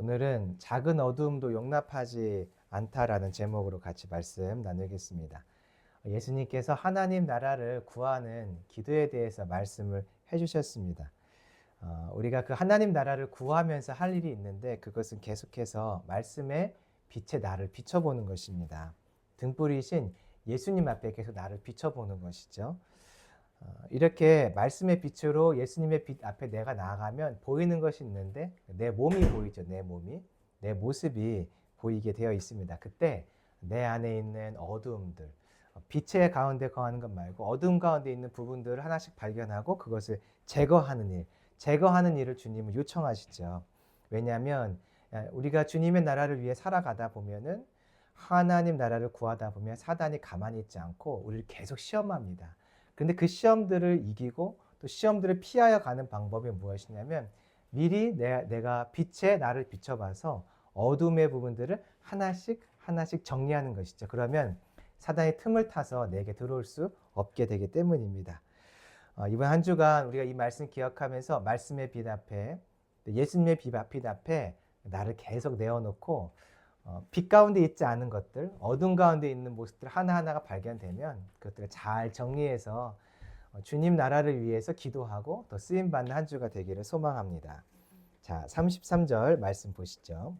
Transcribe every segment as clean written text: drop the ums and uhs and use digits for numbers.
오늘은 작은 어두움도 용납하지 않다라는 제목으로 같이 말씀 나누겠습니다. 예수님께서 하나님 나라를 구하는 기도에 대해서 말씀을 해주셨습니다. 우리가 그 하나님 나라를 구하면서 할 일이 있는데 그것은 계속해서 말씀의 빛에 나를 비춰보는 것입니다. 등불이신 예수님 앞에 계속 나를 비춰보는 것이죠. 이렇게 말씀의 빛으로 예수님의 빛 앞에 내가 나아가면 보이는 것이 있는데 내 몸이 보이죠. 내 몸이. 내 모습이 보이게 되어 있습니다. 그때 내 안에 있는 어두움들, 빛의 가운데 거하는 것 말고 어두움 가운데 있는 부분들을 하나씩 발견하고 그것을 제거하는 일을 주님은 요청하시죠. 왜냐하면 우리가 주님의 나라를 위해 살아가다 보면은 하나님 나라를 구하다 보면 사단이 가만히 있지 않고 우리를 계속 시험합니다. 그런데 그 시험들을 이기고 또 시험들을 피하여 가는 방법이 무엇이냐면 미리 내가 빛에 나를 비춰봐서 어둠의 부분들을 하나씩 정리하는 것이죠. 그러면 사단의 틈을 타서 내게 들어올 수 없게 되기 때문입니다. 이번 한 주간 우리가 이 말씀 기억하면서 말씀의 빛 앞에 예수님의 빛 앞에 나를 계속 내어놓고 빛 가운데 있지 않은 것들, 어둠 가운데 있는 모습들 하나하나가 발견되면 그것들을 잘 정리해서 주님 나라를 위해서 기도하고 또 쓰임받는 한 주가 되기를 소망합니다. 자, 33절 말씀 보시죠.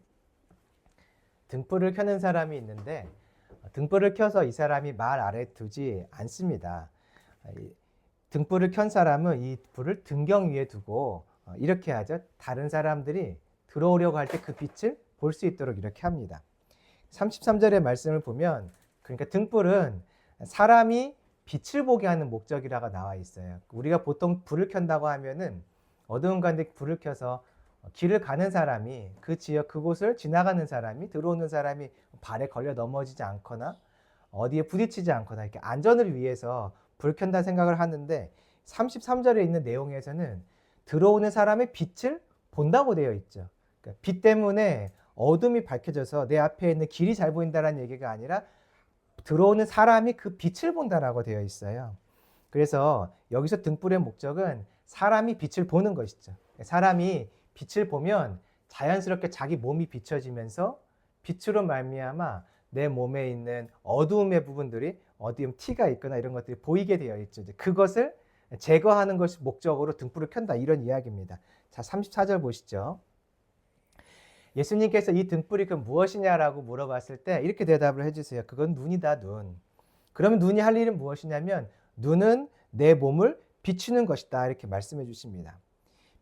등불을 켜는 사람이 있는데 등불을 켜서 이 사람이 말 아래 두지 않습니다. 등불을 켠 사람은 이 불을 등경 위에 두고 이렇게 하죠. 다른 사람들이 들어오려고 할 때 그 빛을 볼 수 있도록 이렇게 합니다. 33절의 말씀을 보면 그러니까 등불은 사람이 빛을 보게 하는 목적이라고 나와 있어요. 우리가 보통 불을 켠다고 하면은 어두운 가운데 불을 켜서 길을 가는 사람이 그 지역 그곳을 지나가는 사람이 들어오는 사람이 발에 걸려 넘어지지 않거나 어디에 부딪히지 않거나 이렇게 안전을 위해서 불을 켠다 생각을 하는데 33절에 있는 내용에서는 들어오는 사람의 빛을 본다고 되어 있죠. 그러니까 빛 때문에 어둠이 밝혀져서 내 앞에 있는 길이 잘 보인다는 얘기가 아니라 들어오는 사람이 그 빛을 본다라고 되어 있어요. 그래서 여기서 등불의 목적은 사람이 빛을 보는 것이죠. 사람이 빛을 보면 자연스럽게 자기 몸이 비춰지면서 빛으로 말미암아 내 몸에 있는 어두움의 부분들이 어디에 티가 있거나 이런 것들이 보이게 되어 있죠. 그것을 제거하는 것이 목적으로 등불을 켠다 이런 이야기입니다. 자, 34절 보시죠. 예수님께서 이 등불이 그 무엇이냐라고 물어봤을 때 이렇게 대답을 해주세요. 그건 눈이다, 눈. 그러면 눈이 할 일은 무엇이냐면 눈은 내 몸을 비추는 것이다 이렇게 말씀해 주십니다.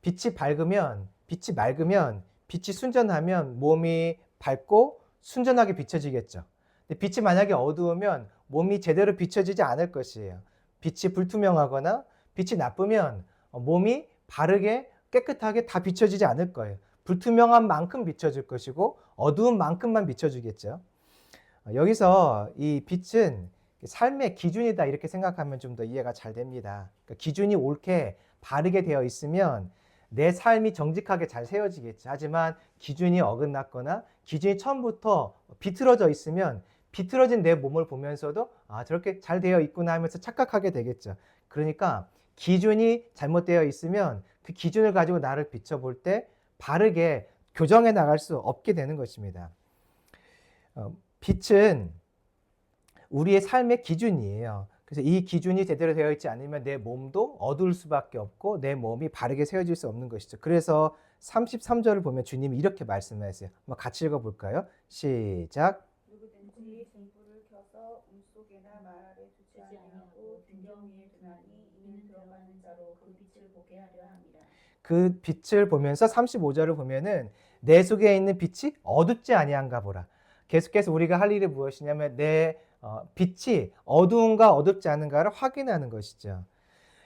빛이 맑으면, 빛이 순전하면 몸이 밝고 순전하게 비춰지겠죠. 근데 빛이 만약에 어두우면 몸이 제대로 비춰지지 않을 것이에요. 빛이 불투명하거나 빛이 나쁘면 몸이 바르게 깨끗하게 다 비춰지지 않을 거예요. 불투명한 만큼 비춰질 것이고 어두운 만큼만 비춰주겠죠. 여기서 이 빛은 삶의 기준이다 이렇게 생각하면 좀 더 이해가 잘 됩니다. 그러니까 기준이 옳게 바르게 되어 있으면 내 삶이 정직하게 잘 세워지겠죠. 하지만 기준이 어긋났거나 기준이 처음부터 비틀어져 있으면 비틀어진 내 몸을 보면서도 저렇게 잘 되어 있구나 하면서 착각하게 되겠죠. 그러니까 기준이 잘못되어 있으면 그 기준을 가지고 나를 비춰볼 때 바르게 교정해 나갈 수 없게 되는 것입니다. 빛은 우리의 삶의 기준이에요. 그래서 이 기준이 제대로 되어 있지 않으면 내 몸도 어두울 수밖에 없고 내 몸이 바르게 세워질 수 없는 것이죠. 그래서 33절을 보면 주님이 이렇게 말씀하세요. 한번 같이 읽어볼까요? 시작. 누구든지 등불을 켜서 움속에나 말 아래 두지 아니하고 등경 위에 두나니 이는 들어가는 자로 그 빛을 보게 하려 함이라. 그 빛을 보면서 35절을 보면은 내 속에 있는 빛이 어둡지 아니한가 보라. 계속해서 우리가 할 일이 무엇이냐면 내 빛이 어두운가 어둡지 않은가를 확인하는 것이죠.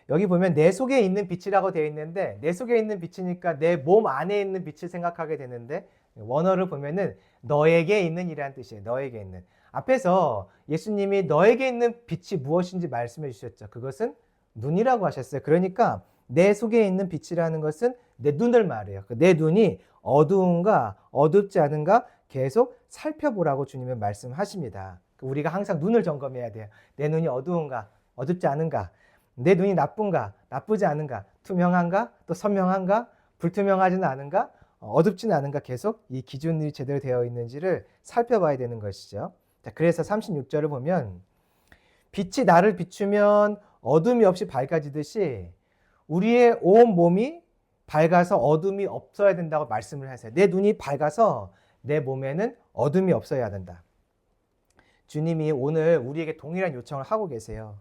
여기 보면 내 속에 있는 빛이라고 되어 있는데 내 속에 있는 빛이니까 내 몸 안에 있는 빛을 생각하게 되는데 원어를 보면은 너에게 있는 이라는 뜻이에요. 너에게 있는. 앞에서 예수님이 너에게 있는 빛이 무엇인지 말씀해 주셨죠. 그것은 눈이라고 하셨어요. 그러니까 내 속에 있는 빛이라는 것은 내 눈을 말해요. 내 눈이 어두운가 어둡지 않은가 계속 살펴보라고 주님은 말씀하십니다. 우리가 항상 눈을 점검해야 돼요. 내 눈이 어두운가 어둡지 않은가, 내 눈이 나쁜가 나쁘지 않은가, 투명한가 또 선명한가 불투명하지는 않은가, 어둡지는 않은가 계속 이 기준이 제대로 되어 있는지를 살펴봐야 되는 것이죠. 자, 그래서 36절을 보면 빛이 나를 비추면 어둠이 없이 밝아지듯이 우리의 온 몸이 밝아서 어둠이 없어야 된다고 말씀을 하세요. 내 눈이 밝아서 내 몸에는 어둠이 없어야 된다. 주님이 오늘 우리에게 동일한 요청을 하고 계세요.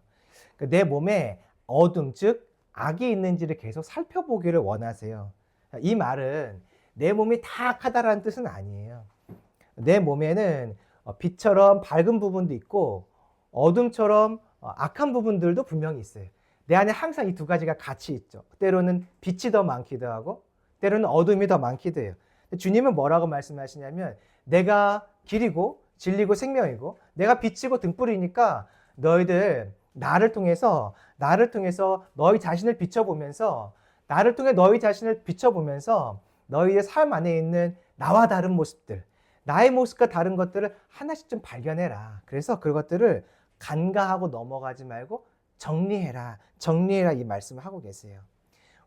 내 몸에 어둠, 즉 악이 있는지를 계속 살펴보기를 원하세요. 이 말은 내 몸이 다 악하다라는 뜻은 아니에요. 내 몸에는 빛처럼 밝은 부분도 있고 어둠처럼 악한 부분들도 분명히 있어요. 내 안에 항상 이 두 가지가 같이 있죠. 때로는 빛이 더 많기도 하고 때로는 어둠이 더 많기도 해요. 주님은 뭐라고 말씀하시냐면 내가 길이고 진리고 생명이고 내가 빛이고 등불이니까 너희들 나를 통해서 너희 자신을 비춰보면서 나를 통해 너희 자신을 비춰보면서 너희의 삶 안에 있는 나와 다른 모습들, 나의 모습과 다른 것들을 하나씩 좀 발견해라. 그래서 그것들을 간과하고 넘어가지 말고 정리해라 이 말씀을 하고 계세요.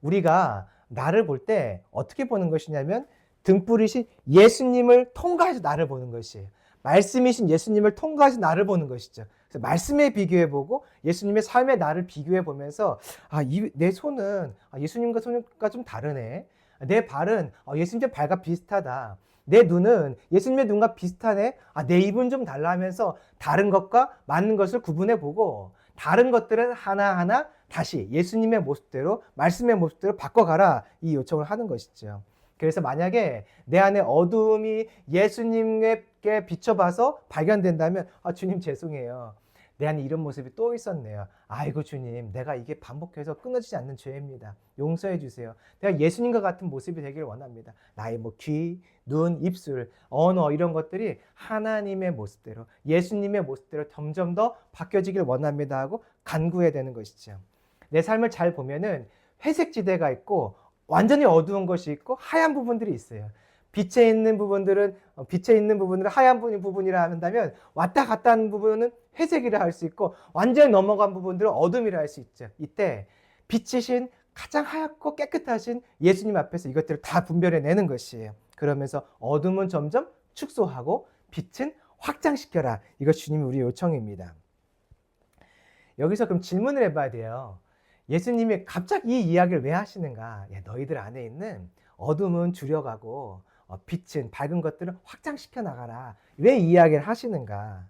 우리가 나를 볼 때 어떻게 보는 것이냐면 등불이신 예수님을 통과해서 나를 보는 것이에요. 말씀이신 예수님을 통과해서 나를 보는 것이죠. 그래서 말씀에 비교해보고 예수님의 삶에 나를 비교해보면서 내 손은 예수님과 손과 좀 다르네. 내 발은 예수님의 발과 비슷하다. 내 눈은 예수님의 눈과 비슷하네. 내 입은 좀 달라 하면서 다른 것과 맞는 것을 구분해보고 다른 것들은 하나하나 다시 예수님의 모습대로 말씀의 모습대로 바꿔가라 이 요청을 하는 것이죠. 그래서 만약에 내 안에 어둠이 예수님께 비춰봐서 발견된다면 주님 죄송해요. 내 안에 이런 모습이 또 있었네요. 아이고 주님, 내가 이게 반복해서 끊어지지 않는 죄입니다. 용서해 주세요. 내가 예수님과 같은 모습이 되기를 원합니다. 나의 귀, 눈, 입술, 언어 이런 것들이 하나님의 모습대로 예수님의 모습대로 점점 더 바뀌어지길 원합니다 하고 간구해야 되는 것이죠. 내 삶을 잘 보면은 회색 지대가 있고 완전히 어두운 것이 있고 하얀 부분들이 있어요. 빛에 있는 부분들은 하얀 부분이라 한다면 왔다 갔다 하는 부분은 회색이라 할 수 있고 완전히 넘어간 부분들은 어둠이라 할 수 있죠. 이때 빛이신 가장 하얗고 깨끗하신 예수님 앞에서 이것들을 다 분별해내는 것이에요. 그러면서 어둠은 점점 축소하고 빛은 확장시켜라. 이것이 주님의 우리의 요청입니다. 여기서 그럼 질문을 해봐야 돼요. 예수님이 갑자기 이 이야기를 왜 하시는가? 너희들 안에 있는 어둠은 줄여가고 빛은 밝은 것들을 확장시켜 나가라. 왜 이 이야기를 하시는가?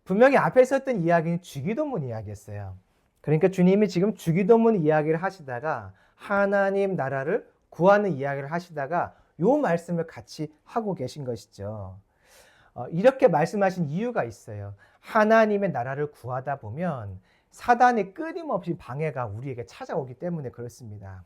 분명히 앞에 있었던 이야기는 주기도문 이야기였어요. 그러니까 주님이 지금 주기도문 이야기를 하시다가 하나님 나라를 구하는 이야기를 하시다가 요 말씀을 같이 하고 계신 것이죠. 이렇게 말씀하신 이유가 있어요. 하나님의 나라를 구하다 보면 사단의 끊임없이 방해가 우리에게 찾아오기 때문에 그렇습니다.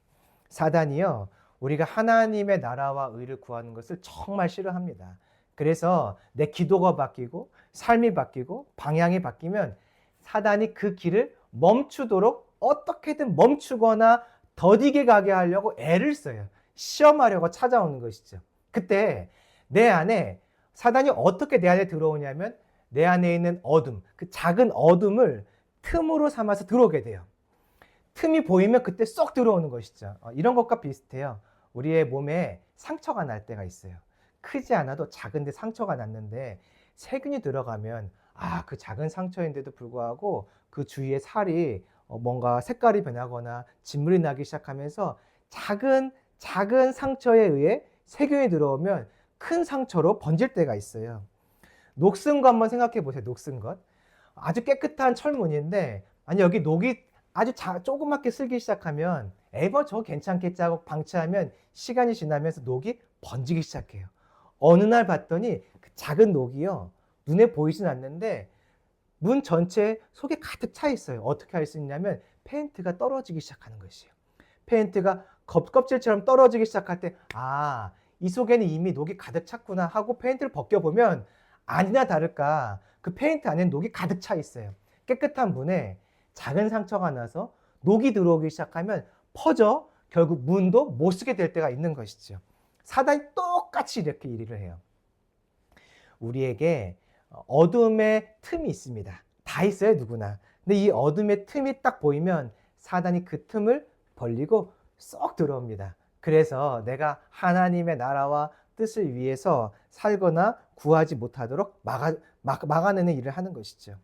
사단이요, 우리가 하나님의 나라와 의를 구하는 것을 정말 싫어합니다. 그래서 내 기도가 바뀌고 삶이 바뀌고 방향이 바뀌면 사단이 그 길을 멈추도록 어떻게든 멈추거나 더디게 가게 하려고 애를 써요. 시험하려고 찾아오는 것이죠. 그때 내 안에 사단이 어떻게 내 안에 들어오냐면 내 안에 있는 어둠, 그 작은 어둠을 틈으로 삼아서 들어오게 돼요. 틈이 보이면 그때 쏙 들어오는 것이죠. 이런 것과 비슷해요. 우리의 몸에 상처가 날 때가 있어요. 크지 않아도 작은데 상처가 났는데 세균이 들어가면 그 작은 상처인데도 불구하고 그 주위에 살이 뭔가 색깔이 변하거나 진물이 나기 시작하면서 작은 상처에 의해 세균이 들어오면 큰 상처로 번질 때가 있어요. 녹슨 것 한번 생각해 보세요. 녹슨 것. 아주 깨끗한 철문인데 여기 녹이 아주 조그맣게 슬기 시작하면 저 괜찮겠지 하고 방치하면 시간이 지나면서 녹이 번지기 시작해요. 어느 날 봤더니 그 작은 녹이요, 눈에 보이진 않는데 문 전체 속에 가득 차 있어요. 어떻게 할 수 있냐면 페인트가 떨어지기 시작하는 것이에요. 페인트가 껍질처럼 떨어지기 시작할 때 이 속에는 이미 녹이 가득 찼구나 하고 페인트를 벗겨보면 아니나 다를까 그 페인트 안에 녹이 가득 차 있어요. 깨끗한 문에 작은 상처가 나서 녹이 들어오기 시작하면 퍼져 결국 문도 못 쓰게 될 때가 있는 것이죠. 사단이 똑같이 이렇게 일을 해요. 우리에게 어둠의 틈이 있습니다. 다 있어요, 누구나. 근데 이 어둠의 틈이 딱 보이면 사단이 그 틈을 벌리고 쏙 들어옵니다. 그래서 내가 하나님의 나라와 뜻을 위해서 살거나 구하지 못하도록 막아내는 일을 하는 것이죠.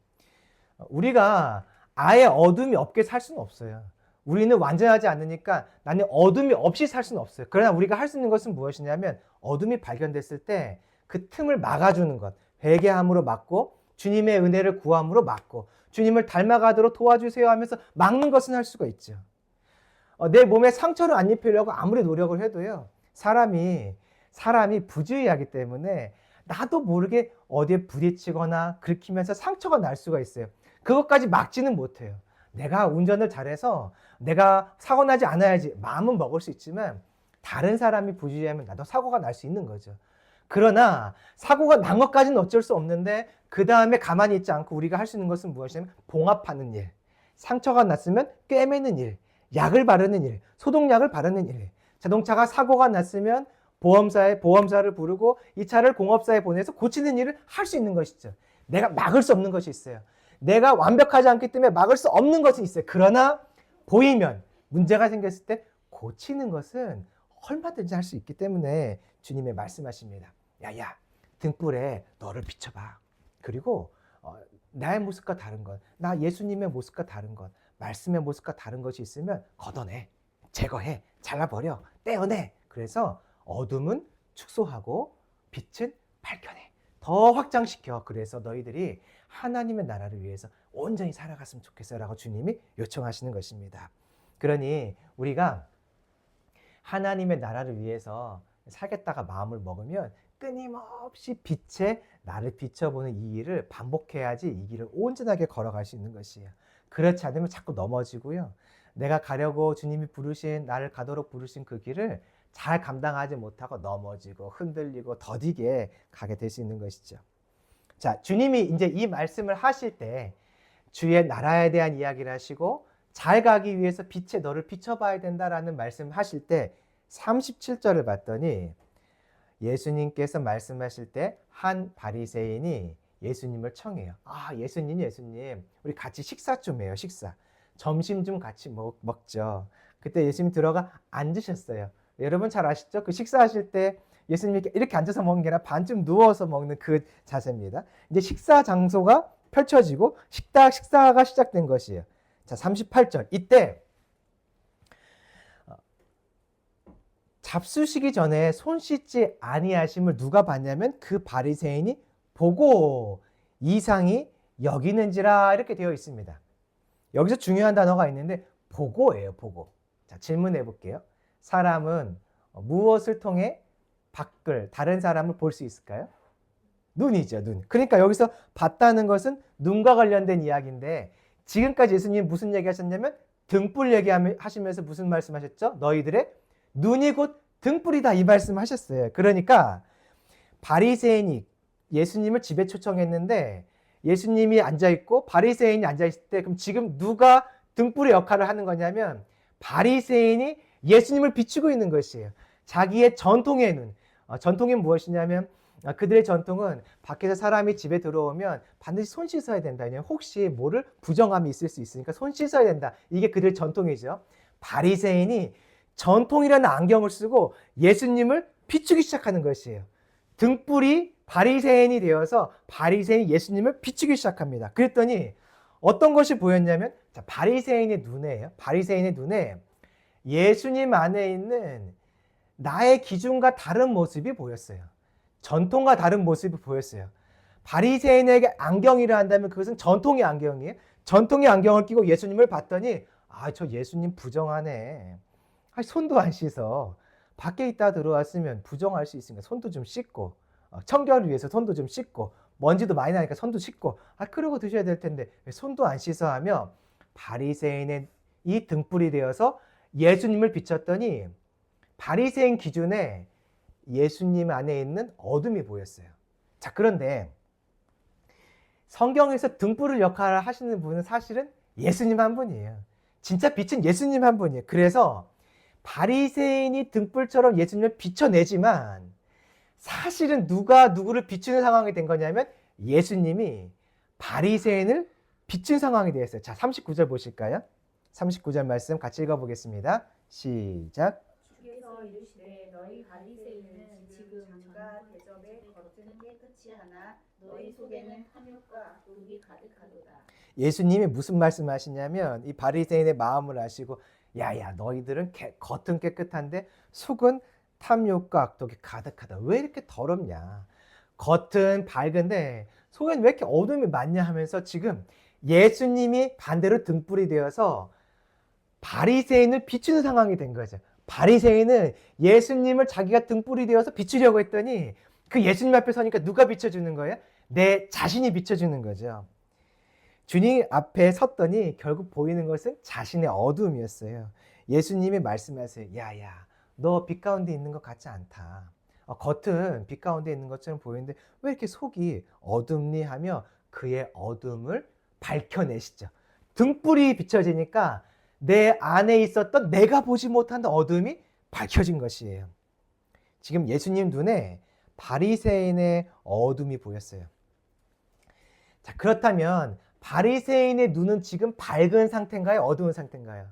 우리가 아예 어둠이 없게 살 수는 없어요. 우리는 완전하지 않으니까 나는 어둠이 없이 살 수는 없어요. 그러나 우리가 할 수 있는 것은 무엇이냐면 어둠이 발견됐을 때 그 틈을 막아주는 것, 회개함으로 막고 주님의 은혜를 구함으로 막고 주님을 닮아가도록 도와주세요 하면서 막는 것은 할 수가 있죠. 내 몸에 상처를 안 입히려고 아무리 노력을 해도요, 사람이 부주의하기 때문에 나도 모르게 어디에 부딪히거나 긁히면서 상처가 날 수가 있어요. 그것까지 막지는 못해요. 내가 운전을 잘해서 내가 사고 나지 않아야지 마음은 먹을 수 있지만 다른 사람이 부주의하면 나도 사고가 날 수 있는 거죠. 그러나 사고가 난 것까지는 어쩔 수 없는데 그 다음에 가만히 있지 않고 우리가 할 수 있는 것은 무엇이냐면 봉합하는 일, 상처가 났으면 꿰매는 일, 약을 바르는 일, 소독약을 바르는 일, 자동차가 사고가 났으면 보험사를 부르고 이 차를 공업사에 보내서 고치는 일을 할 수 있는 것이죠. 내가 막을 수 없는 것이 있어요. 내가 완벽하지 않기 때문에 막을 수 없는 것이 있어요. 그러나 보이면 문제가 생겼을 때 고치는 것은 얼마든지 할 수 있기 때문에 주님의 말씀하십니다. 야야, 등불에 너를 비춰봐. 그리고 나의 모습과 다른 것, 나 예수님의 모습과 다른 것, 말씀의 모습과 다른 것이 있으면 걷어내, 제거해, 잘라버려, 떼어내. 그래서 어둠은 축소하고 빛은 밝혀내. 더 확장시켜. 그래서 너희들이 하나님의 나라를 위해서 온전히 살아갔으면 좋겠어요 라고 주님이 요청하시는 것입니다. 그러니 우리가 하나님의 나라를 위해서 살겠다가 마음을 먹으면 끊임없이 빛에 나를 비춰보는 이 일을 반복해야지 이 길을 온전하게 걸어갈 수 있는 것이에요. 그렇지 않으면 자꾸 넘어지고요. 내가 가려고 주님이 나를 가도록 부르신 그 길을 잘 감당하지 못하고 넘어지고 흔들리고 더디게 가게 될 수 있는 것이죠. 자, 주님이 이제 이 말씀을 하실 때 주의 나라에 대한 이야기를 하시고 잘 가기 위해서 빛에 너를 비춰봐야 된다라는 말씀을 하실 때 37절을 봤더니 예수님께서 말씀하실 때 한 바리새인이 예수님을 청해요. 예수님, 우리 같이 식사 좀 해요, 식사. 점심 좀 같이 먹죠. 그때 예수님 들어가 앉으셨어요. 여러분 잘 아시죠? 그 식사하실 때 예수님이 이렇게 앉아서 먹는 게 아니라 반쯤 누워서 먹는 그 자세입니다. 이제 식사 장소가 펼쳐지고 식사가 시작된 것이에요. 자, 38절. 이때 잡수시기 전에 손 씻지 아니하심을 누가 봤냐면 그 바리새인이 보고 이상히 여기는지라 이렇게 되어 있습니다. 여기서 중요한 단어가 있는데 보고예요, 보고. 자, 질문해 볼게요. 사람은 무엇을 통해 다른 사람을 볼 수 있을까요? 눈이죠, 눈. 그러니까 여기서 봤다는 것은 눈과 관련된 이야기인데 지금까지 예수님이 무슨 얘기 하셨냐면 등불 얘기하시면서 무슨 말씀 하셨죠? 너희들의 눈이 곧 등불이다 이 말씀 하셨어요. 그러니까 바리새인이 예수님을 집에 초청했는데 예수님이 앉아있고 바리새인이 앉아있을 때 그럼 지금 누가 등불의 역할을 하는 거냐면 바리새인이 예수님을 비추고 있는 것이에요. 자기의 전통의 눈. 전통이 무엇이냐면 그들의 전통은 밖에서 사람이 집에 들어오면 반드시 손 씻어야 된다. 혹시 모를 부정함이 있을 수 있으니까 손 씻어야 된다. 이게 그들의 전통이죠. 바리새인이 전통이라는 안경을 쓰고 예수님을 비추기 시작하는 것이에요. 등불이 바리새인이 되어서 바리새인이 예수님을 비추기 시작합니다. 그랬더니 어떤 것이 보였냐면 바리새인의 눈에 예수님 안에 있는 나의 기준과 다른 모습이 보였어요. 전통과 다른 모습이 보였어요. 바리새인에게 안경이라 한다면 그것은 전통의 안경이에요. 전통의 안경을 끼고 예수님을 봤더니 저 예수님 부정하네. 손도 안 씻어. 밖에 있다 들어왔으면 부정할 수 있으니까 손도 좀 씻고 청결을 위해서 손도 좀 씻고 먼지도 많이 나니까 손도 씻고 그러고 드셔야 될 텐데 왜 손도 안 씻어 하며 바리새인의 이 등불이 되어서 예수님을 비췄더니 바리새인 기준에 예수님 안에 있는 어둠이 보였어요. 자, 그런데 성경에서 등불을 역할을 하시는 분은 사실은 예수님 한 분이에요. 진짜 빛은 예수님 한 분이에요. 그래서 바리새인이 등불처럼 예수님을 비춰내지만 사실은 누가 누구를 비추는 상황이 된 거냐면 예수님이 바리새인을 비춘 상황이 되었어요. 자, 39절 보실까요? 39절 말씀 같이 읽어보겠습니다. 시작. 주께서 이르시되 너희 바리새인은 지금 장과 대접의 겉은 깨끗이 하나 너희 속에는 탐욕과 악독이 가득하도다. 예수님이 무슨 말씀하시냐면 이 바리새인의 마음을 아시고 야야 너희들은 겉은 깨끗한데 속은 탐욕과 악독이 가득하다. 왜 이렇게 더럽냐. 겉은 밝은데 속엔 왜 이렇게 어둠이 많냐 하면서 지금 예수님이 반대로 등불이 되어서 바리새인을 비추는 상황이 된 거죠. 바리새인은 예수님을 자기가 등불이 되어서 비추려고 했더니 그 예수님 앞에 서니까 누가 비춰주는 거예요? 내 자신이 비춰주는 거죠. 주님 앞에 섰더니 결국 보이는 것은 자신의 어두움이었어요. 예수님이 말씀하세요. 야야, 너 빛 가운데 있는 것 같지 않다. 겉은 빛 가운데 있는 것처럼 보이는데 왜 이렇게 속이 어둡니 하며 그의 어둠을 밝혀내시죠. 등불이 비춰지니까 내 안에 있었던 내가 보지 못한 어둠이 밝혀진 것이에요. 지금 예수님 눈에 바리새인의 어둠이 보였어요. 자, 그렇다면 바리새인의 눈은 지금 밝은 상태인가요? 어두운 상태인가요?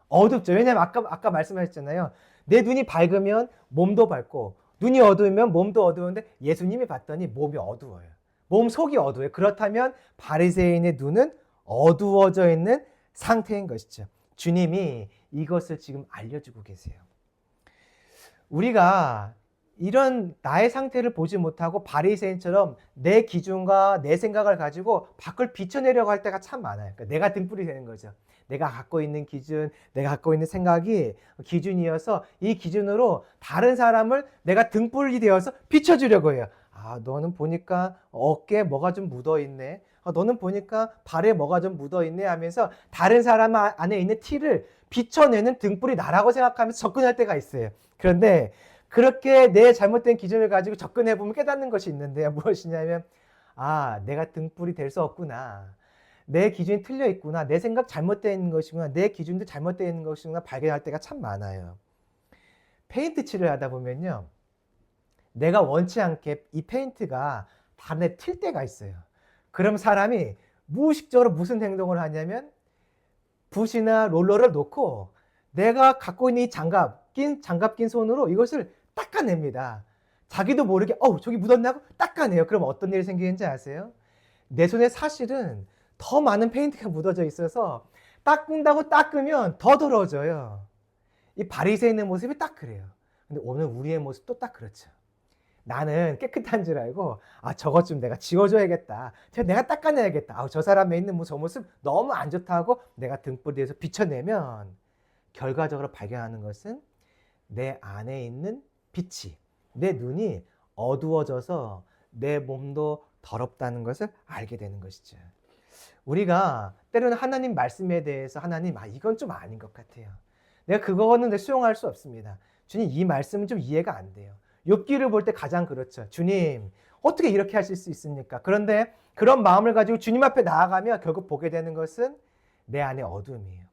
어둡죠. 왜냐하면 아까 말씀하셨잖아요. 내 눈이 밝으면 몸도 밝고 눈이 어두우면 몸도 어두운데 예수님이 봤더니 몸이 어두워요. 몸 속이 어두워요. 그렇다면 바리새인의 눈은 어두워져 있는 상태인 것이죠. 주님이 이것을 지금 알려주고 계세요. 우리가 이런 나의 상태를 보지 못하고 바리새인처럼 내 기준과 내 생각을 가지고 밖을 비춰내려고 할 때가 참 많아요. 그러니까 내가 등불이 되는 거죠. 내가 갖고 있는 기준, 내가 갖고 있는 생각이 기준이어서 이 기준으로 다른 사람을 내가 등불이 되어서 비춰주려고 해요. 너는 보니까 어깨에 뭐가 좀 묻어있네. 너는 보니까 발에 뭐가 좀 묻어있네 하면서 다른 사람 안에 있는 티를 비춰내는 등불이 나라고 생각하면서 접근할 때가 있어요. 그런데 그렇게 내 잘못된 기준을 가지고 접근해보면 깨닫는 것이 있는데요. 무엇이냐면 내가 등불이 될 수 없구나. 내 기준이 틀려 있구나. 내 생각 잘못되어 있는 것이구나. 내 기준도 잘못되어 있는 것이구나 발견할 때가 참 많아요. 페인트 칠을 하다 보면요. 내가 원치 않게 이 페인트가 다른 데 튈 때가 있어요. 그럼 사람이 무의식적으로 무슨 행동을 하냐면 붓이나 롤러를 놓고 내가 갖고 있는 이 장갑 낀 손으로 이것을 닦아냅니다. 자기도 모르게 저기 묻었나 하고 닦아내요. 그럼 어떤 일이 생기는지 아세요? 내 손에 사실은 더 많은 페인트가 묻어져 있어서 닦는다고 닦으면 더 더러워져요. 이 바리새인의 모습이 딱 그래요. 근데 오늘 우리의 모습도 딱 그렇죠. 나는 깨끗한 줄 알고 저것 좀 내가 지워줘야겠다. 내가 닦아내야겠다. 저 사람에 있는 저 모습 너무 안 좋다고 내가 등불에서 비춰내면 결과적으로 발견하는 것은 내 안에 있는 빛이 내 눈이 어두워져서 내 몸도 더럽다는 것을 알게 되는 것이죠. 우리가 때로는 하나님 말씀에 대해서 하나님 이건 좀 아닌 것 같아요. 내가 그거는 수용할 수 없습니다. 주님 이 말씀은 좀 이해가 안 돼요. 욥기를 볼 때 가장 그렇죠. 주님 어떻게 이렇게 하실 수 있습니까? 그런데 그런 마음을 가지고 주님 앞에 나아가면 결국 보게 되는 것은 내 안에 어둠이에요.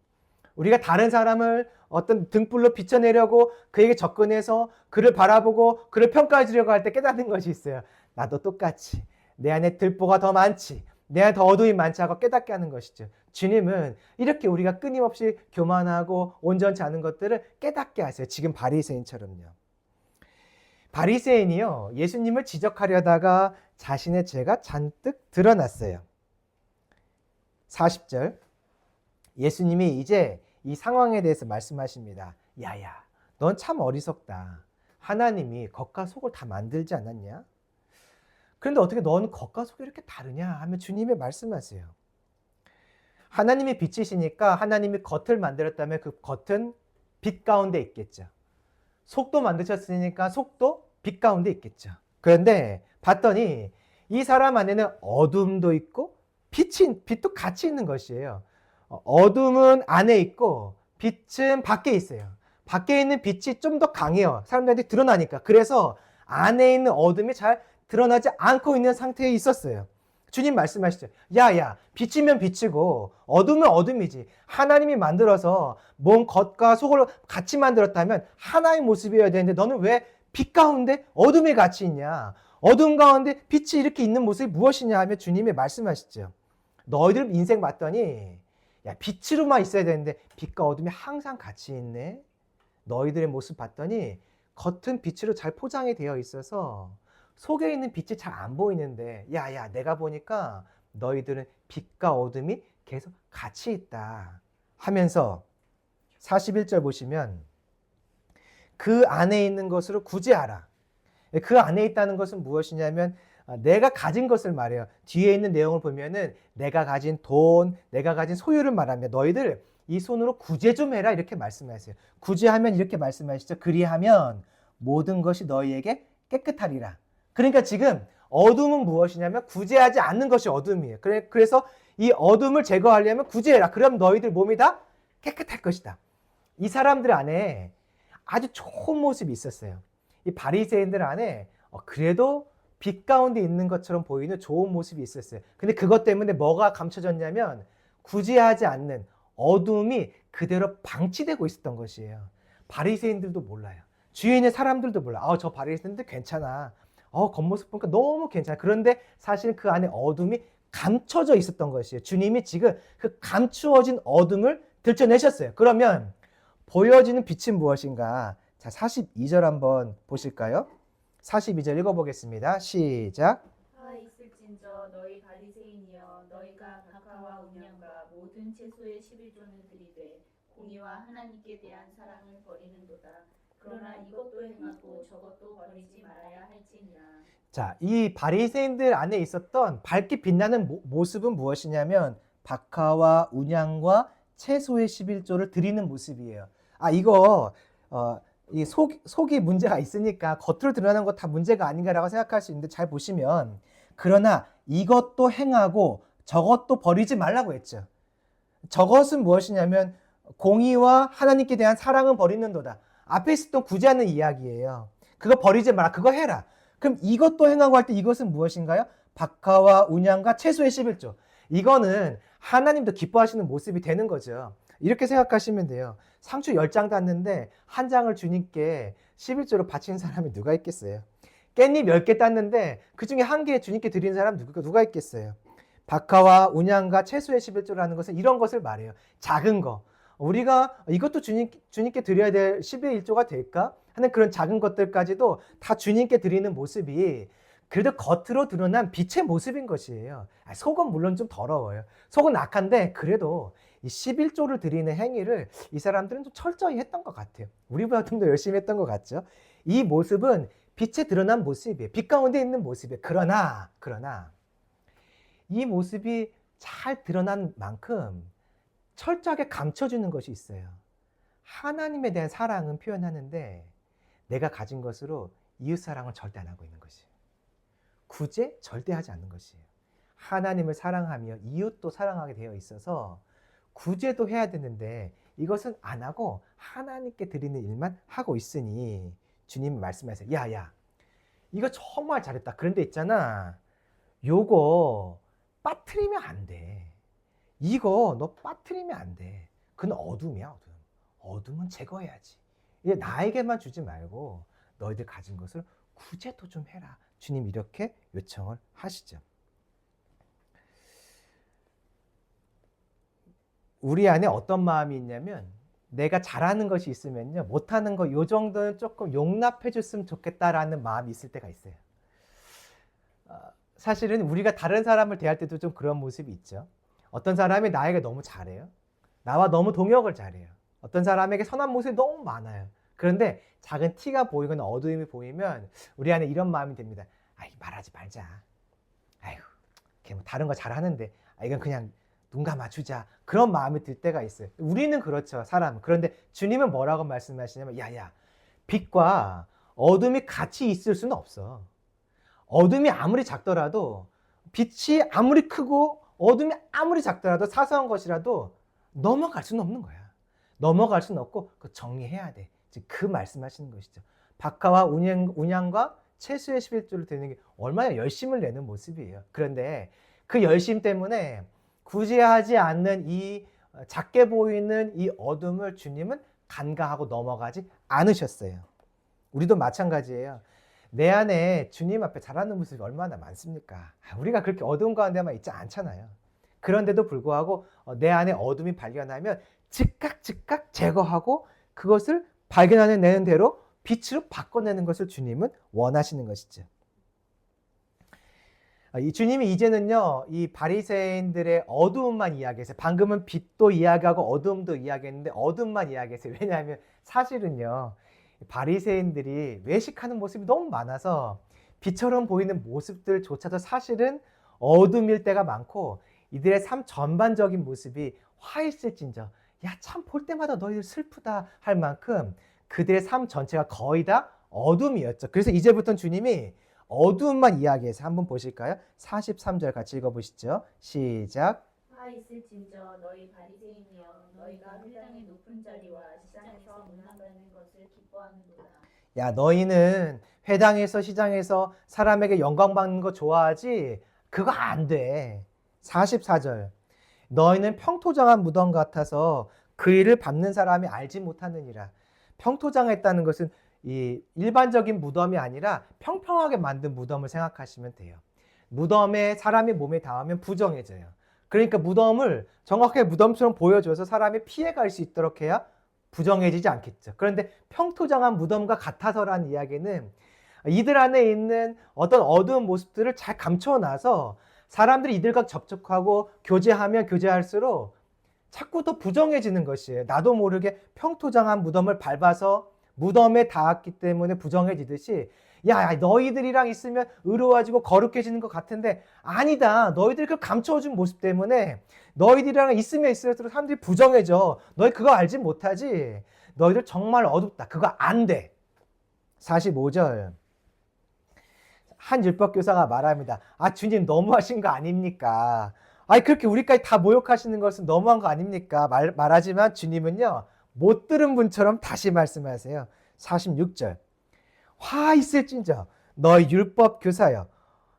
우리가 다른 사람을 어떤 등불로 비춰내려고 그에게 접근해서 그를 바라보고 그를 평가해 주려고 할 때 깨닫는 것이 있어요. 나도 똑같이 내 안에 들보가 더 많지, 내 안에 더 어둠이 많지 하고 깨닫게 하는 것이죠. 주님은 이렇게 우리가 끊임없이 교만하고 온전치 않은 것들을 깨닫게 하세요. 지금 바리새인처럼요. 바리새인이요, 예수님을 지적하려다가 자신의 죄가 잔뜩 드러났어요. 40절 예수님이 이제 이 상황에 대해서 말씀하십니다. 야야, 넌 참 어리석다. 하나님이 겉과 속을 다 만들지 않았냐? 그런데 어떻게 넌 겉과 속이 이렇게 다르냐? 하면 주님이 말씀하세요. 하나님이 빛이시니까 하나님이 겉을 만들었다면 그 겉은 빛 가운데 있겠죠. 속도 만드셨으니까 속도 빛 가운데 있겠죠. 그런데 봤더니 이 사람 안에는 어둠도 있고 빛도 같이 있는 것이에요. 어둠은 안에 있고 빛은 밖에 있어요. 밖에 있는 빛이 좀 더 강해요. 사람들한테 드러나니까. 그래서 안에 있는 어둠이 잘 드러나지 않고 있는 상태에 있었어요. 주님 말씀하시죠. 야야, 빛이면 빛이고 어둠은 어둠이지. 하나님이 만들어서 몸 겉과 속을 같이 만들었다면 하나의 모습이어야 되는데 너는 왜 빛 가운데 어둠이 같이 있냐? 어둠 가운데 빛이 이렇게 있는 모습이 무엇이냐 하면 주님이 말씀하시죠. 너희들 인생 봤더니 빛으로만 있어야 되는데 빛과 어둠이 항상 같이 있네. 너희들의 모습 봤더니 겉은 빛으로 잘 포장이 되어 있어서 속에 있는 빛이 잘 안 보이는데 야야 내가 보니까 너희들은 빛과 어둠이 계속 같이 있다 하면서 41절 보시면 그 안에 있는 것으로 구제하라. 그 안에 있다는 것은 무엇이냐면 내가 가진 것을 말해요. 뒤에 있는 내용을 보면은 내가 가진 돈, 내가 가진 소유를 말하며 너희들 이 손으로 구제 좀 해라 이렇게 말씀하세요. 구제하면 이렇게 말씀하시죠. 그리하면 모든 것이 너희에게 깨끗하리라. 그러니까 지금 어둠은 무엇이냐면 구제하지 않는 것이 어둠이에요. 그래서 이 어둠을 제거하려면 구제해라. 그럼 너희들 몸이 다 깨끗할 것이다. 이 사람들 안에 아주 좋은 모습이 있었어요. 이 바리새인들 안에 그래도 빛 가운데 있는 것처럼 보이는 좋은 모습이 있었어요. 근데 그것 때문에 뭐가 감춰졌냐면 구제하지 않는 어둠이 그대로 방치되고 있었던 것이에요. 바리새인들도 몰라요. 주위에 있는 사람들도 몰라. 저 바리새인들 괜찮아. 겉모습 보니까 너무 괜찮아. 그런데 사실 그 안에 어둠이 감춰져 있었던 것이에요. 주님이 지금 그 감추어진 어둠을 들춰내셨어요. 그러면 보여지는 빛은 무엇인가? 자, 42절 한번 보실까요? 42절 읽어보겠습니다. 시작. 있을진저 너희 바리새인이여 너희가 박하와 음양과 모든 채소의 11조는 드리되 공의와 하나님께 대한 사랑을 버리는도다. 그러나 이것도 행하고 저것도 버리지 말아야 할지니라. 자, 이 바리새인들 안에 있었던 밝게 빛나는 모습은 무엇이냐면 박하와 운양과 채소의 11조를 드리는 모습이에요. 이거 이 속이 문제가 있으니까 겉으로 드러나는 거 다 문제가 아닌가라고 생각할 수 있는데 잘 보시면 그러나 이것도 행하고 저것도 버리지 말라고 했죠. 저것은 무엇이냐면 공의와 하나님께 대한 사랑은 버리는도다. 앞에 있었던 구제하는 이야기예요. 그거 버리지 마라. 그거 해라. 그럼 이것도 행하고 할 때 이것은 무엇인가요? 박하와 운양과 채소의 11조. 이거는 하나님도 기뻐하시는 모습이 되는 거죠. 이렇게 생각하시면 돼요. 상추 10장 땄는데 한 장을 주님께 11조로 바친 사람이 누가 있겠어요? 깻잎 10개 땄는데 그중에 한 개 주님께 드린 사람 누가 있겠어요? 박하와 운양과 채소의 11조라는 것은 이런 것을 말해요. 작은 거. 우리가 이것도 주님께 드려야 될 10의 1조가 될까? 하는 그런 작은 것들까지도 다 주님께 드리는 모습이 그래도 겉으로 드러난 빛의 모습인 것이에요. 속은 물론 좀 더러워요. 속은 악한데 그래도 이 11조를 드리는 행위를 이 사람들은 좀 철저히 했던 것 같아요. 우리보다 좀 더 열심히 했던 것 같죠. 이 모습은 빛에 드러난 모습이에요. 빛 가운데 있는 모습이에요. 그러나 이 모습이 잘 드러난 만큼 철저하게 감춰주는 것이 있어요. 하나님에 대한 사랑은 표현하는데 내가 가진 것으로 이웃사랑을 절대 안 하고 있는 것이에요. 구제 절대 하지 않는 것이에요. 하나님을 사랑하며 이웃도 사랑하게 되어 있어서 구제도 해야 되는데 이것은 안 하고 하나님께 드리는 일만 하고 있으니 주님이 말씀하세요. 야, 이거 정말 잘했다. 그런데 있잖아. 요거 빠뜨리면 안 돼. 이거 너 빠뜨리면 안 돼. 그건 어둠이야, 어둠. 어둠은 제거해야지. 이제 나에게만 주지 말고 너희들 가진 것을 구제도 좀 해라. 주님 이렇게 요청을 하시죠. 우리 안에 어떤 마음이 있냐면 내가 잘하는 것이 있으면요. 못하는 거 요 정도는 조금 용납해 줬으면 좋겠다라는 마음이 있을 때가 있어요. 사실은 우리가 다른 사람을 대할 때도 좀 그런 모습이 있죠. 어떤 사람이 나에게 너무 잘해요. 나와 너무 동역을 잘해요. 어떤 사람에게 선한 모습이 너무 많아요. 그런데 작은 티가 보이거나 어두움이 보이면 우리 안에 이런 마음이 듭니다. 말하지 말자. 걔 뭐 다른 거 잘하는데 이건 그냥 눈 감아주자. 그런 마음이 들 때가 있어요. 우리는 그렇죠, 사람은. 그런데 주님은 뭐라고 말씀하시냐면 야, 빛과 어둠이 같이 있을 수는 없어. 어둠이 아무리 작더라도 빛이 아무리 크고 어둠이 아무리 작더라도 사소한 것이라도 넘어갈 수는 없는 거야. 넘어갈 수는 없고 정리해야 돼. 지금 그 말씀하시는 것이죠. 박하와 운양과 채소의 11조를 드리는 게 얼마나 열심을 내는 모습이에요. 그런데 그 열심 때문에 구제하지 않는 이 작게 보이는 이 어둠을 주님은 간과하고 넘어가지 않으셨어요. 우리도 마찬가지예요. 내 안에 주님 앞에 잘하는 모습이 얼마나 많습니까? 우리가 그렇게 어두운 가운데만 있지 않잖아요. 그런데도 불구하고 내 안에 어둠이 발견하면 즉각 제거하고 그것을 발견해내는 대로 빛으로 바꿔내는 것을 주님은 원하시는 것이죠. 이 주님이 이제는요, 이 바리새인들의 어두움만 이야기했어요. 방금은 빛도 이야기하고 어두움도 이야기했는데 어두움만 이야기했어요. 왜냐하면 사실은요, 바리새인들이 외식하는 모습이 너무 많아서 빛처럼 보이는 모습들조차도 사실은 어둠일 때가 많고, 이들의 삶 전반적인 모습이 화있을진저, 야, 참 볼 때마다 너희들 슬프다 할 만큼 그들의 삶 전체가 거의 다 어둠이었죠. 그래서 이제부터는 주님이 어두움만 이야기해서 한번 보실까요? 43절 같이 읽어보시죠. 시작. 화 있을진저 너희 바리새인이여 너희가 회당의 높은 자리와 시장에서 문화받는 것을 기뻐하는도다. 야, 너희는 회당에서 시장에서 사람에게 영광 받는 거 좋아하지? 그거 안 돼. 44절. 너희는 평토장한 무덤 같아서 그 일을 밟는 사람이 알지 못하느니라. 평토장했다는 것은 이 일반적인 무덤이 아니라 평평하게 만든 무덤을 생각하시면 돼요. 무덤에 사람이 몸에 닿으면 부정해져요. 그러니까 무덤을 정확하게 무덤처럼 보여줘서 사람이 피해갈 수 있도록 해야 부정해지지 않겠죠. 그런데 평토장한 무덤과 같아서라는 이야기는 이들 안에 있는 어떤 어두운 모습들을 잘 감춰놔서 사람들이 이들과 접촉하고 교제하면 교제할수록 자꾸 더 부정해지는 것이에요. 나도 모르게 평토장한 무덤을 밟아서 무덤에 닿았기 때문에 부정해지듯이, 야, 너희들이랑 있으면 의로워지고 거룩해지는 것 같은데 아니다. 너희들이 그 감춰준 모습 때문에 너희들이랑 있으면 있을수록 사람들이 부정해져. 너희 그거 알지 못하지. 너희들 정말 어둡다. 그거 안 돼. 45절. 한 율법교사가 말합니다. 아, 주님 너무하신 거 아닙니까? 아니, 그렇게 우리까지 다 모욕하시는 것은 너무한 거 아닙니까? 말하지만 주님은요, 못 들은 분처럼 다시 말씀하세요. 46절. 화 있을진저 너희 율법 교사여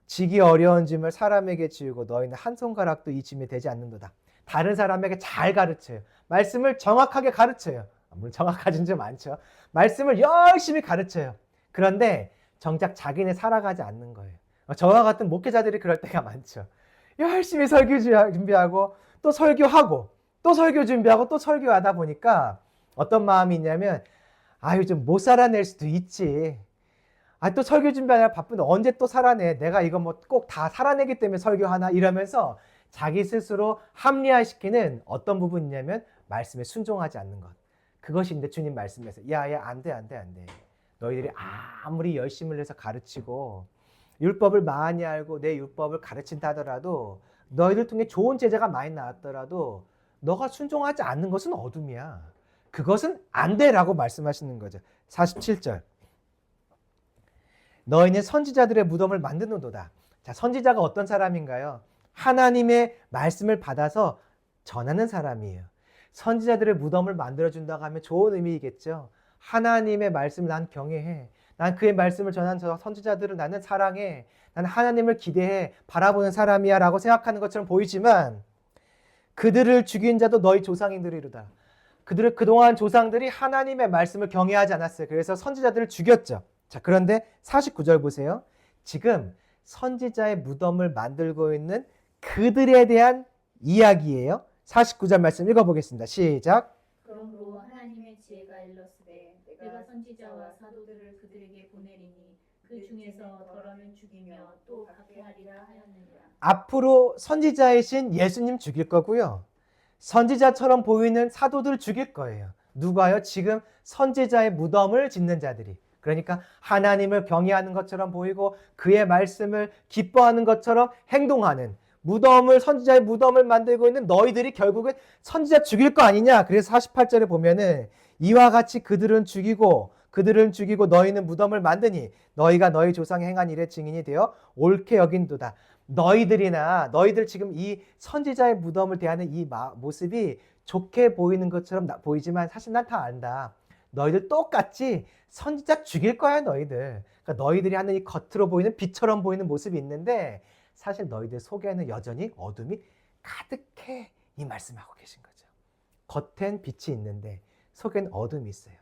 지기 어려운 짐을 사람에게 지우고 너희는 한 손가락도 이 짐이 되지 않는도다. 다른 사람에게 잘 가르쳐요. 말씀을 정확하게 가르쳐요. 물론 정확하진 좀 많죠. 말씀을 열심히 가르쳐요. 그런데 정작 자기네 살아가지 않는 거예요. 저와 같은 목회자들이 그럴 때가 많죠. 열심히 설교 준비하고 또 설교하고 또 설교 준비하고 또 설교하다 보니까 어떤 마음이 있냐면, 아유, 좀 못 살아낼 수도 있지. 아, 또 설교 준비하느라 바쁜데 언제 또 살아내? 내가 이거 뭐 꼭 다 살아내기 때문에 설교하나? 이러면서 자기 스스로 합리화시키는 어떤 부분이냐면 말씀에 순종하지 않는 것. 그것인데 주님 말씀에서 야, 안 돼. 너희들이 아무리 열심을 해서 가르치고 율법을 많이 알고 내 율법을 가르친다 하더라도 너희들 통해 좋은 제자가 많이 나왔더라도 너가 순종하지 않는 것은 어둠이야. 그것은 안 돼라고 말씀하시는 거죠. 47절. 너희는 선지자들의 무덤을 만드는도다. 자, 선지자가 어떤 사람인가요? 하나님의 말씀을 받아서 전하는 사람이에요. 선지자들의 무덤을 만들어준다고 하면 좋은 의미이겠죠. 하나님의 말씀을 난 경외해. 난 그의 말씀을 전하는 저 선지자들을 나는 사랑해. 나는 하나님을 기대해 바라보는 사람이야 라고 생각하는 것처럼 보이지만 그들을 죽인 자도 너희 조상인들이로다. 그동안 조상들이 하나님의 말씀을 경외하지 않았어요. 그래서 선지자들을 죽였죠. 자, 그런데 49절 보세요. 지금 선지자의 무덤을 만들고 있는 그들에 대한 이야기예요. 49절 말씀 읽어보겠습니다. 시작. 그러므로 하나님의 지혜가 일렀으되 내가 선지자와 사도들을 그들에게 보내리니 그 중에서 덜하면 죽이며 또 박해하리라 하였느니라. 앞으로 선지자이신 예수님 죽일 거고요. 선지자처럼 보이는 사도들 죽일 거예요. 누가요? 지금 선지자의 무덤을 짓는 자들이. 그러니까 하나님을 경외하는 것처럼 보이고 그의 말씀을 기뻐하는 것처럼 행동하는 선지자의 무덤을 만들고 있는 너희들이 결국은 선지자 죽일 거 아니냐. 그래서 48절에 보면은 이와 같이 그들은 죽이고 너희는 무덤을 만드니 너희가 너희 조상이 행한 일의 증인이 되어 옳게 여긴도다. 너희들 지금 이 선지자의 무덤을 대하는 이 모습이 좋게 보이는 것처럼 보이지만 사실 난 다 안다. 너희들 똑같이 선지자 죽일 거야, 너희들. 그러니까 너희들이 하는 이 겉으로 보이는 빛처럼 보이는 모습이 있는데 사실 너희들 속에는 여전히 어둠이 가득해. 이 말씀하고 계신 거죠. 겉엔 빛이 있는데 속엔 어둠이 있어요.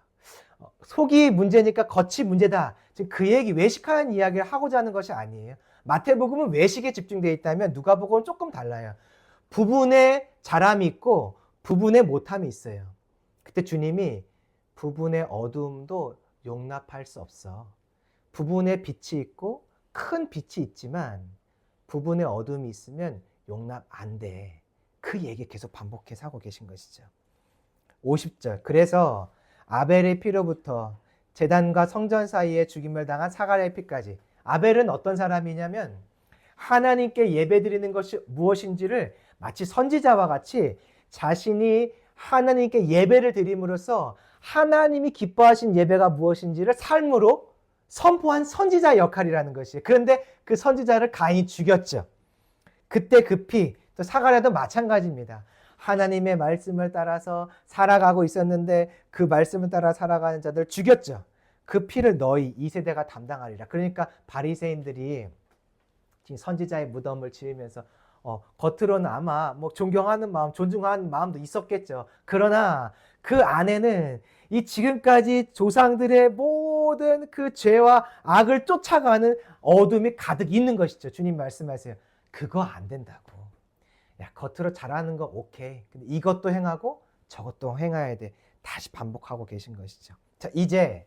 속이 문제니까 겉이 문제다. 지금 그 얘기, 외식하는 이야기를 하고자 하는 것이 아니에요. 마태복음은 외식에 집중되어 있다면 누가복음은 조금 달라요. 부분에 잘함이 있고 부분에 못함이 있어요. 그때 주님이 부분의 어두움도 용납할 수 없어. 부분에 빛이 있고 큰 빛이 있지만 부분에 어둠이 있으면 용납 안 돼. 그 얘기 계속 반복해서 하고 계신 것이죠. 50절. 그래서 아벨의 피로부터 제단과 성전 사이에 죽임을 당한 사가랴의 피까지. 아벨은 어떤 사람이냐면 하나님께 예배드리는 것이 무엇인지를 마치 선지자와 같이 자신이 하나님께 예배를 드림으로써 하나님이 기뻐하신 예배가 무엇인지를 삶으로 선포한 선지자 역할이라는 것이에요. 그런데 그 선지자를 가인이 죽였죠. 그때 그 피, 또 사가랴도 마찬가지입니다. 하나님의 말씀을 따라서 살아가고 있었는데 그 말씀을 따라 살아가는 자들 죽였죠. 그 피를 너희 2세대가 담당하리라. 그러니까 바리새인들이 지금 선지자의 무덤을 지으면서 겉으로는 아마 뭐 존경하는 마음, 존중하는 마음도 있었겠죠. 그러나 그 안에는 이 지금까지 조상들의 모든 그 죄와 악을 쫓아가는 어둠이 가득 있는 것이죠. 주님 말씀하세요. 그거 안 된다고. 야, 겉으로 잘하는 거 오케이. 근데 이것도 행하고 저것도 행해야 돼. 다시 반복하고 계신 것이죠. 자, 이제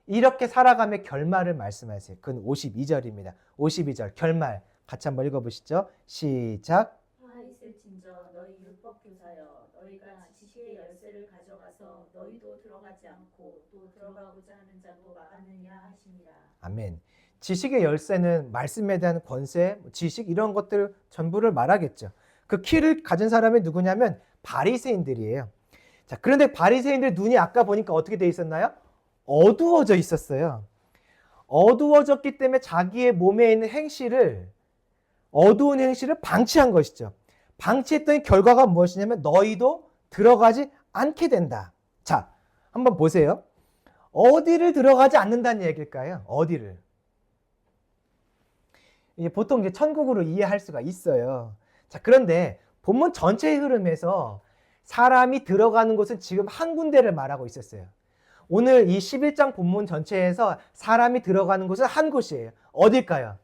이렇게 살아감의 결말을 말씀하세요. 그건 52절입니다. 52절 결말 같이 한번 읽어보시죠. 시작. 화 있을진저 너희 율법 교사여 너희가 지식의 열쇠를 가져가서 너희도 들어가지 않고 또 들어가고자 하는 자도 막았느냐 하시니라. 아멘. 지식의 열쇠는 말씀에 대한 권세, 지식 이런 것들 전부를 말하겠죠. 그 키를 가진 사람이 누구냐면 바리새인들이에요. 자, 그런데 바리새인들 눈이 아까 보니까 어떻게 돼 있었나요? 어두워져 있었어요. 어두워졌기 때문에 자기의 몸에 있는 행실을 어두운 행실을 방치한 것이죠. 방치했더니 결과가 무엇이냐면 너희도 들어가지 않게 된다. 자, 한번 보세요. 어디를 들어가지 않는다는 얘기일까요? 어디를? 보통 이제 천국으로 이해할 수가 있어요. 자, 그런데 본문 전체의 흐름에서 사람이 들어가는 곳은 지금 한 군데를 말하고 있었어요. 오늘 이 11장 본문 전체에서 사람이 들어가는 곳은 한 곳이에요. 어딜까요?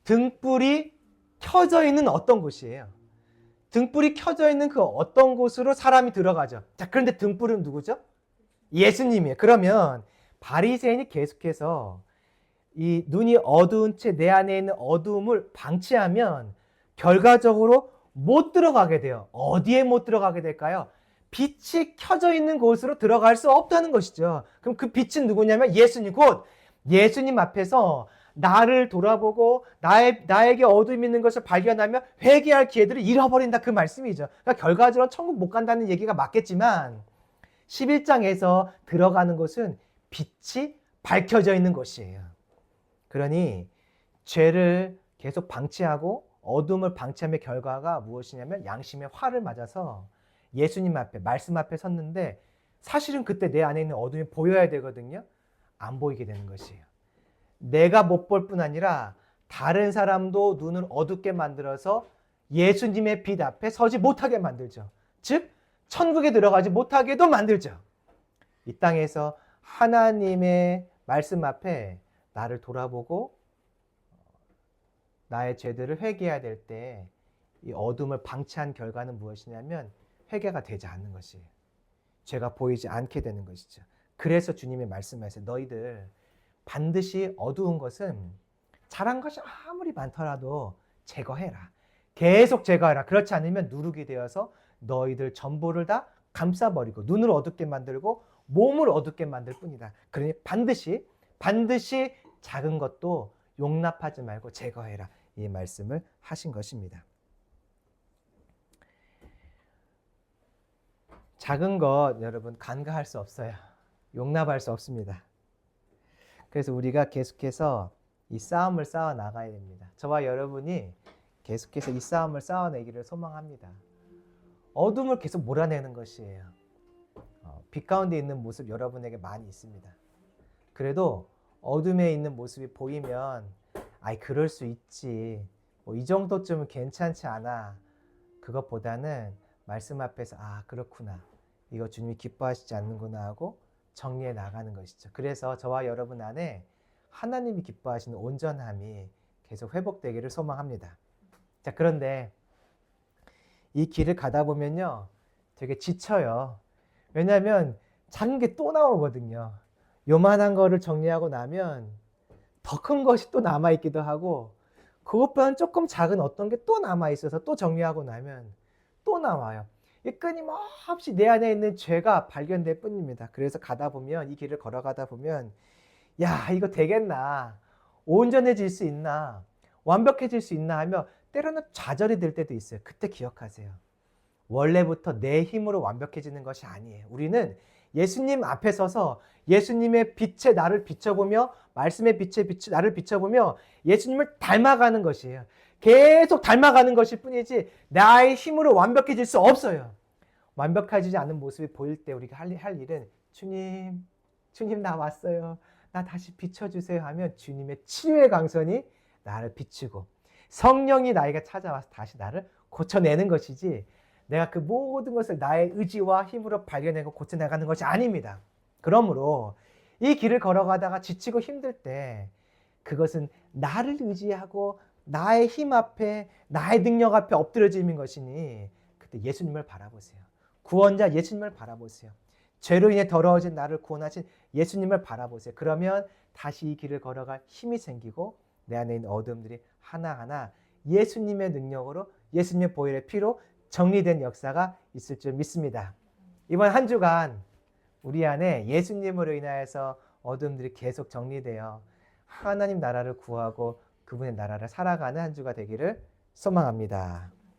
등불이 켜져 있는 어떤 곳이에요. 등불이 켜져 있는 그 어떤 곳으로 사람이 들어가죠. 자, 그런데 등불은 누구죠? 예수님이에요. 그러면 바리새인이 계속해서 이 눈이 어두운 채 내 안에 있는 어두움을 방치하면 결과적으로 못 들어가게 돼요. 어디에 못 들어가게 될까요? 빛이 켜져 있는 곳으로 들어갈 수 없다는 것이죠. 그럼 그 빛은 누구냐면 예수님, 곧 예수님 앞에서 나를 돌아보고 나에게 어둠이 있는 것을 발견하며 회개할 기회들을 잃어버린다, 그 말씀이죠. 그러니까 결과적으로 천국 못 간다는 얘기가 맞겠지만 11장에서 들어가는 곳은 빛이 밝혀져 있는 곳이에요. 그러니 죄를 계속 방치하고 어둠을 방치함의 결과가 무엇이냐면 양심의 화를 맞아서 예수님 앞에, 말씀 앞에 섰는데 사실은 그때 내 안에 있는 어둠이 보여야 되거든요. 안 보이게 되는 것이에요. 내가 못 볼 뿐 아니라 다른 사람도 눈을 어둡게 만들어서 예수님의 빛 앞에 서지 못하게 만들죠. 즉 천국에 들어가지 못하게도 만들죠. 이 땅에서 하나님의 말씀 앞에 나를 돌아보고 나의 죄들을 회개해야 될 때 이 어둠을 방치한 결과는 무엇이냐면 회개가 되지 않는 것이에요. 죄가 보이지 않게 되는 것이죠. 그래서 주님이 말씀하세요. 너희들 반드시 어두운 것은 잘한 것이 아무리 많더라도 제거해라. 계속 제거해라. 그렇지 않으면 누룩이 되어서 너희들 전부를 다 감싸버리고 눈을 어둡게 만들고 몸을 어둡게 만들 뿐이다. 그러니 반드시 작은 것도 용납하지 말고 제거해라. 이 말씀을 하신 것입니다. 작은 것 여러분 간과할 수 없어요. 용납할 수 없습니다. 그래서 우리가 계속해서 이 싸움을 싸워 나가야 됩니다. 저와 여러분이 계속해서 이 싸움을 싸워내기를 소망합니다. 어둠을 계속 몰아내는 것이에요. 빛 가운데 있는 모습 여러분에게 많이 있습니다. 그래도 어둠에 있는 모습이 보이면 아이 그럴 수 있지. 이 정도쯤은 괜찮지 않아. 그것보다는 말씀 앞에서 아 그렇구나. 이거 주님이 기뻐하시지 않는구나 하고 정리해 나가는 것이죠. 그래서 저와 여러분 안에 하나님이 기뻐하시는 온전함이 계속 회복되기를 소망합니다. 자, 그런데 이 길을 가다 보면요. 되게 지쳐요. 왜냐하면 작은 게 또 나오거든요. 요만한 거를 정리하고 나면 더 큰 것이 또 남아있기도 하고 그것보다는 조금 작은 어떤 게 또 남아있어서 또 정리하고 나면 또 나와요. 이 끊임없이 내 안에 있는 죄가 발견될 뿐입니다. 그래서 가다 보면 이 길을 걸어가다 보면 야 이거 되겠나? 온전해질 수 있나? 완벽해질 수 있나 하며 때로는 좌절이 될 때도 있어요. 그때 기억하세요. 원래부터 내 힘으로 완벽해지는 것이 아니에요. 우리는 예수님 앞에 서서 예수님의 빛에 나를 비춰보며 말씀의 빛에 나를 비춰보며 예수님을 닮아가는 것이에요. 계속 닮아가는 것일 뿐이지 나의 힘으로 완벽해질 수 없어요. 완벽해지지 않은 모습이 보일 때 우리가 할 일은 주님 나 왔어요. 나 다시 비춰주세요 하면 주님의 치유의 강선이 나를 비추고 성령이 나에게 찾아와서 다시 나를 고쳐내는 것이지 내가 그 모든 것을 나의 의지와 힘으로 발견하고 고쳐나가는 것이 아닙니다. 그러므로 이 길을 걸어가다가 지치고 힘들 때 그것은 나를 의지하고 나의 힘 앞에 나의 능력 앞에 엎드려짐인 것이니 그때 예수님을 바라보세요. 구원자 예수님을 바라보세요. 죄로 인해 더러워진 나를 구원하신 예수님을 바라보세요. 그러면 다시 이 길을 걸어갈 힘이 생기고 내 안에 있는 어둠들이 하나하나 예수님의 능력으로 예수님의 보혈의 피로 정리된 역사가 있을 줄 믿습니다. 이번 한 주간 우리 안에 예수님으로 인하여서 어둠들이 계속 정리되어 하나님 나라를 구하고 그분의 나라를 살아가는 한 주가 되기를 소망합니다.